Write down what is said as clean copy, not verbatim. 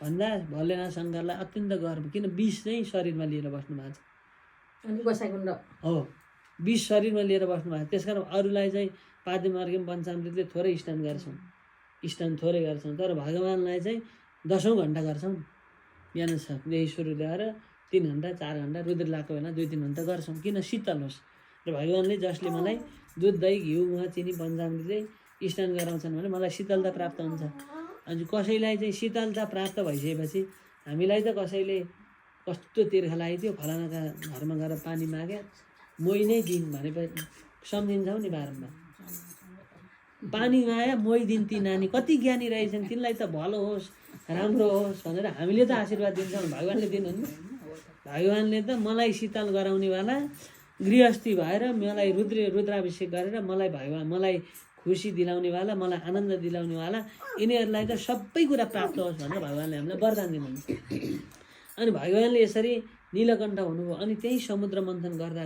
भन्दा भोलेनाथ शङ्करलाई अत्यन्त गर्व, किन विष चाहिँ शरीरमा लिएर बस्नु भएको छ। अनि गोसाइकुण्ड हो, विष शरीरमा लिएर बस्नु भएको। त्यसकारण अरूलाई चाहिँ पाद्यमार्गम पञ्चामृतले थोरै स्नान गर्छौँ, स्नान थोरै गर्छौँ, तर भगवान्लाई चाहिँ 10औं घन्टा गर्छौँ। बिहान देखि सुरु ल्याएर 3 घन्टा 4 घन्टा, रुद्र लगाएको बेला 2-3 घन्टा गर्छौँ, किन शीतल होस्। र भगवान्ले जसले मलाई दुध दही घिउ मह चिनी पञ्चामृतले स्नान गराउँछन् भने मलाई शीतलता प्राप्त हुन्छ। अनि कसैलाई चाहिँ शीतलता प्राप्त भइसकेपछि हामीलाई त कसैले कस्तो तिर्खा लाग्यो फलानाका घरमा गएर पानी माग्या मोही नै दिन भनेपछि सम्झिन्छौँ नि बारम्बार। पानी माया मोही दिन ती नानी कति ज्ञानी रहेछन्, तिनलाई त भलो होस् राम्रो होस् भनेर हामीले त आशीर्वाद दिन्छौँ। भगवान्ले दिनुहुन्न, भगवान्ले त मलाई शीतल गराउनेवाला गृहस्थी भएर मलाई रुद्राभिषेक गरेर मलाई खुसी दिलाउनेवाला, मलाई आनन्द दिलाउनेवाला यिनीहरूलाई त सबै कुरा प्राप्त होस् भनेर भगवान्ले हामीलाई वरदान दिनुहुन्छ। अनि भगवान्ले यसरी नीलकण्ठ हुनुभयो। अनि त्यही समुद्र मन्थन गर्दा